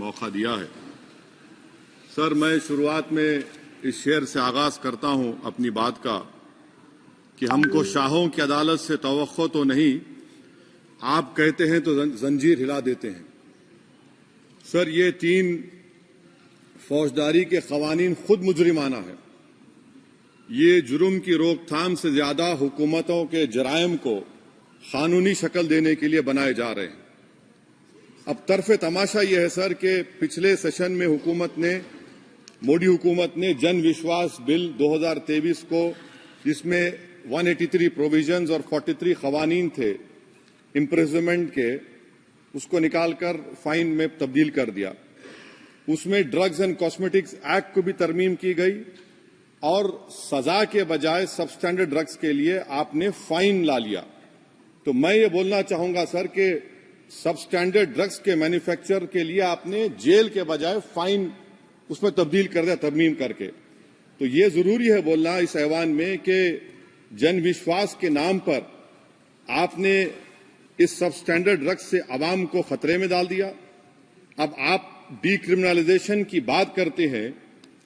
मौका दिया है। सर, मैं शुरुआत में इस शेर से आगाज करता हूं अपनी बात का कि हमको शाहों की अदालत से तवक्को तो नहीं, आप कहते हैं तो जंजीर हिला देते हैं। सर, ये 3 फौजदारी के कवानीन खुद मुजरिमाना है। ये जुर्म की रोकथाम से ज्यादा हुकूमतों के जराइम को कानूनी शक्ल देने के लिए बनाए जा रहे हैं। अब तरफे तमाशा यह है सर कि पिछले सेशन में मोदी हुकूमत ने जन विश्वास बिल 2023 को, जिसमें 183 प्रोविजंस और 43 कवानीन थे इम्प्रिजनमेंट के, उसको निकालकर फाइन में तब्दील कर दिया। उसमें ड्रग्स एंड कॉस्मेटिक्स एक्ट को भी तरमीम की गई और सजा के बजाय सबस्टैंडर्ड ड्रग्स के लिए आपने फाइन ला लिया। तो मैं ये बोलना चाहूंगा सर कि सबस्टैंडर्ड ड्रग्स के मैन्युफैक्चर के लिए आपने जेल के बजाय फाइन उसमें तब्दील कर दिया तरमीम करके। तो ये जरूरी है बोलना इस ऐवान में कि जन विश्वास के नाम पर आपने इस सबस्टैंडर्ड ड्रग्स से आवाम को खतरे में डाल दिया। अब आप डीक्रिमिनलाइजेशन की बात करते हैं,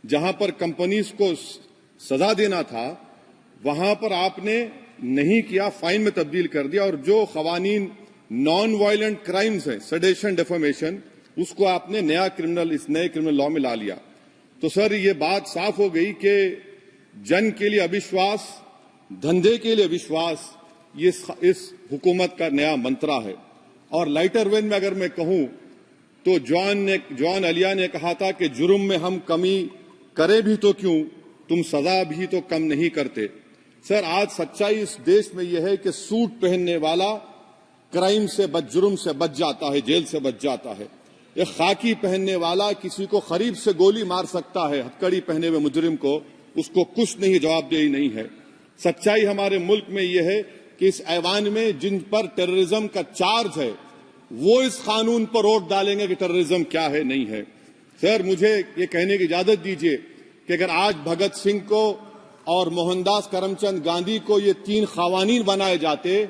जहां पर कंपनीज को सजा देना था वहां पर आपने नहीं किया, फाइन में तब्दील कर दिया। और जो कवानीन नॉन वायलेंट क्राइम्स हैं, सेडेशन, डेफेमेशन, उसको आपने इस नए क्रिमिनल लॉ में ला लिया। तो सर, ये बात साफ हो गई कि जन के लिए अविश्वास, धंधे के लिए विश्वास, ये इस हुकूमत का नया मंत्रा है। और लाइटर वेन में अगर मैं कहूं तो जॉन अलिया ने कहा था कि जुर्म में हम कमी करें भी तो क्यों, तुम सजा भी तो कम नहीं करते। सर, आज सच्चाई इस देश में यह है कि सूट पहनने वाला क्राइम से जुर्म से बच जाता है, जेल से बच जाता है। एक खाकी पहनने वाला किसी को करीब से गोली मार सकता है, हथकड़ी पहने हुए मुजरिम को, उसको कुछ नहीं, जवाबदेही नहीं है। सच्चाई हमारे मुल्क में यह है कि इस ऐवान में जिन पर टेररिज्म का चार्ज है वो इस कानून पर वोट डालेंगे कि टेररिज्म क्या है, नहीं है। सर, मुझे ये कहने की इजाजत दीजिए कि अगर आज भगत सिंह को और मोहनदास करमचंद गांधी को ये 3 कवानीन बनाए जाते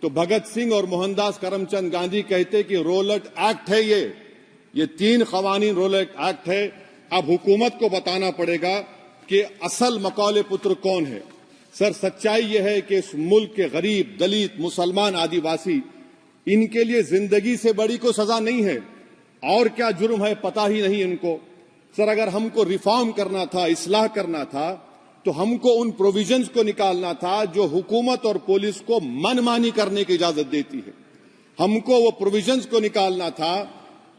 तो भगत सिंह और मोहनदास करमचंद गांधी कहते कि रोलट एक्ट है, ये 3 कवानीन रोलट एक्ट है। अब हुकूमत को बताना पड़ेगा कि असल मकौले पुत्र कौन है। सर, सच्चाई यह है कि इस मुल्क के गरीब, दलित, मुसलमान, आदिवासी, इनके लिए जिंदगी से बड़ी कोई सजा नहीं है। और क्या जुर्म है पता ही नहीं इनको। सर, अगर हमको रिफॉर्म करना था, इस्लाह करना था, तो हमको उन प्रोविजंस को निकालना था जो हुकूमत और पुलिस को मनमानी करने की इजाजत देती है। हमको वो प्रोविजंस को निकालना था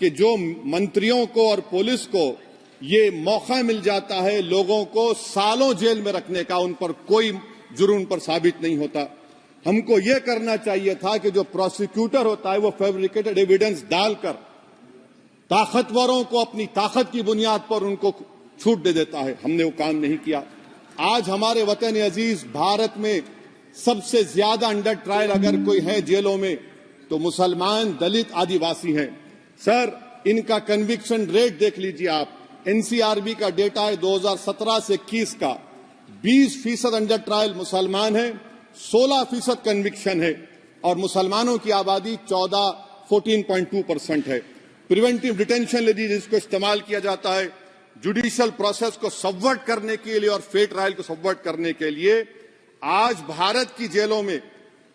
कि जो मंत्रियों को और पुलिस को ये मौका मिल जाता है लोगों को सालों जेल में रखने का, उन पर कोई जुर्म पर साबित नहीं होता। हमको ये करना चाहिए था कि जो प्रोसिक्यूटर होता है वो फैब्रिकेटेड एविडेंस डालकर ताकतवरों को अपनी ताकत की बुनियाद पर उनको छूट दे देता है। हमने वो काम नहीं किया। आज हमारे वतन अजीज भारत में सबसे ज्यादा अंडर ट्रायल अगर कोई है जेलों में तो मुसलमान, दलित, आदिवासी हैं। सर, इनका कन्विक्शन रेट देख लीजिए आप। एनसीआरबी का डेटा है 2017 से 21 का, 20% अंडर ट्रायल मुसलमान है, 16% कन्विक्शन है और मुसलमानों की आबादी 14.2% है। प्रिवेंटिव डिटेंशन ले लीजिए, जिसको इस्तेमाल किया जाता है जुडिशियल प्रोसेस को सबवर्ट करने के लिए और फेयर ट्रायल को सबवर्ट करने के लिए। आज भारत की जेलों में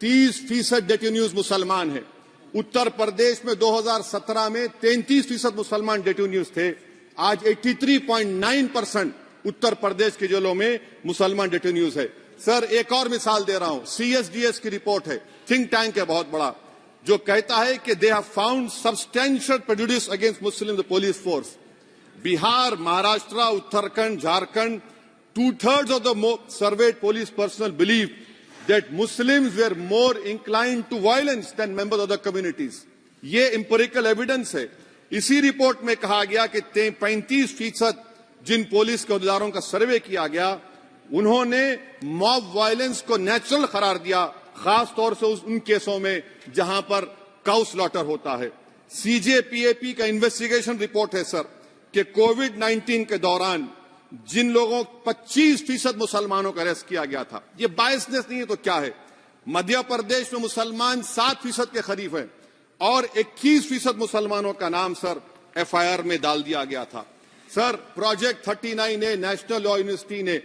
30% डेटेन्यूज मुसलमान हैं। उत्तर प्रदेश में 2017 में 33% मुसलमान डेटेन्यूज थे। आज 83.9% उत्तर प्रदेश की जेलों में मुसलमान डेटेन्यूज है। सर, एक और मिसाल दे रहा हूं, CSDS की रिपोर्ट है, थिंक टैंक है बहुत बड़ा, जो कहता है कि they have found substantial prejudice against Muslim police force. Bihar, Maharashtra, Uttarakhand, Jharkhand, 2/3 of the surveyed police personnel believe that Muslims were more inclined to violence than members of the communities. ये empirical evidence है। इसी रिपोर्ट में कहा गया कि 35% जिन पुलिस के अहदेदारों का सर्वे किया गया उन्होंने मॉब वायलेंस को नेचुरल करार दिया, खास तौर से उन केसों में जहां पर काउ स्लॉटर होता है। CJPAP का इन्वेस्टिगेशन रिपोर्ट है सर कि कोविड-19 के दौरान जिन लोगों 25% मुसलमानों का अरेस्ट किया गया था, ये बायसनेस नहीं है तो क्या है। मध्य प्रदेश में मुसलमान 7% के करीब है और 21% मुसलमानों का नाम सर एफआईआर में डाल दिया गया था। Sir, project 39A national law university ने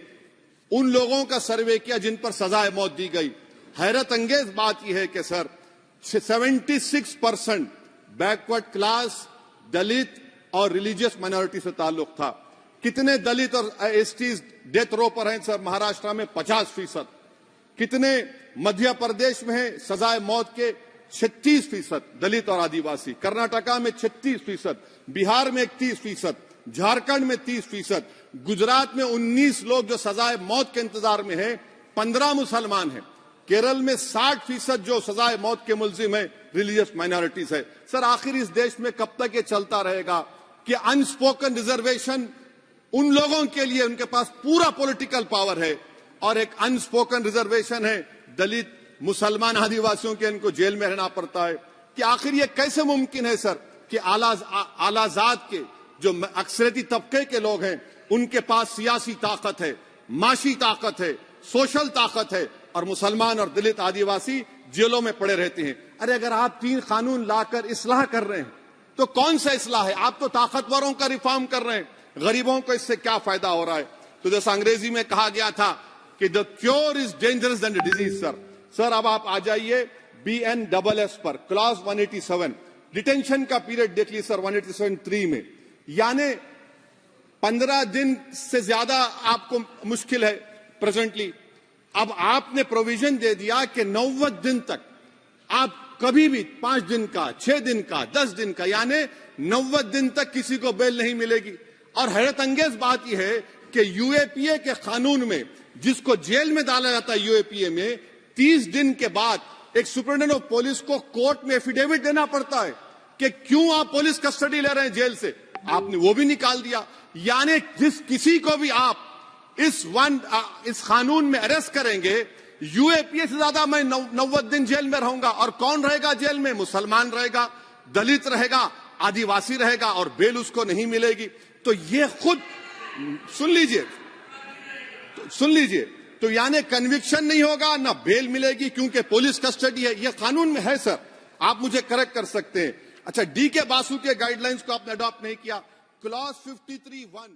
उन लोगों का सर्वे किया जिन पर सजाए मौत दी गई। हैरत अंगेज बात यह है कि सर 76% बैकवर्ड क्लास, दलित और रिलीजियस माइनॉरिटी से ताल्लुक था। कितने दलित और एसटीज डेथ रो पर हैं सर? महाराष्ट्र में 50%। कितने मध्य प्रदेश में है सजाए मौत के? 36% दलित और आदिवासी। कर्नाटका में 36%, बिहार में 31%, झारखंड में 30%, गुजरात में 19 लोग जो सजाए मौत के इंतजार में हैं, 15 मुसलमान हैं। केरल में 60% जो सजाए मौत के मुलजिम है रिलीजियस माइनॉरिटीज है। सर, आखिर इस देश में कब तक ये चलता रहेगा कि अनस्पोकन रिजर्वेशन उन लोगों के लिए उनके पास पूरा पॉलिटिकल पावर है और एक अनस्पोकन रिजर्वेशन है दलित, मुसलमान, आदिवासियों के, इनको जेल में रहना पड़ता है? कि आखिर ये कैसे मुमकिन है सर कि आलाजात के जो अक्सरियती तबके के लोग हैं उनके पास सियासी ताकत है, माशी ताकत है, सोशल ताकत है और मुसलमान और दलित आदिवासी जेलों में पड़े रहते हैं? अरे अगर आप 3 कानून लाकर इस्लाह कर रहे हैं तो कौन सा इस्लाह है? आप तो ताकतवरों का रिफॉर्म कर रहे हैं, गरीबों को इससे क्या फायदा हो रहा है? तो जैसा अंग्रेजी में कहा गया था कि the cure is dangerous than the disease. Sir अब आप आ जाइए BNSS पर, क्लॉज 187, डिटेंशन का पीरियड देख लीजिए सर 187(3) में, यानी 15 दिन से ज्यादा आपको मुश्किल है प्रेजेंटली। अब आपने प्रोविजन दे दिया कि 90 दिन तक आप कभी भी 5 दिन का, 6 दिन का, 10 दिन का, यानी 90 दिन तक किसी को बेल नहीं मिलेगी। और हैरत अंगेज बात यह है कि यूएपीए के कानून में जिसको जेल में डाला जाता है यूएपीए में, 30 दिन के बाद एक सुपरिटेंडेंट ऑफ पुलिस को कोर्ट में एफिडेविट देना पड़ता है कि क्यों आप पुलिस कस्टडी ले रहे हैं जेल से। आपने वो भी निकाल दिया। यानी जिस किसी को भी आप इस कानून में अरेस्ट करेंगे, यूएपीए से ज्यादा मैं 90 दिन जेल में रहूंगा। और कौन रहेगा जेल में? मुसलमान रहेगा, दलित रहेगा, आदिवासी रहेगा और बेल उसको नहीं मिलेगी। तो ये खुद सुन लीजिए, तो यानी कन्विक्शन नहीं होगा, ना बेल मिलेगी क्योंकि पुलिस कस्टडी है। ये कानून में है सर, आप मुझे करेक्ट कर सकते हैं। अच्छा, DK बासु के गाइडलाइंस को आपने अडॉप्ट नहीं किया। क्लॉज 53(1)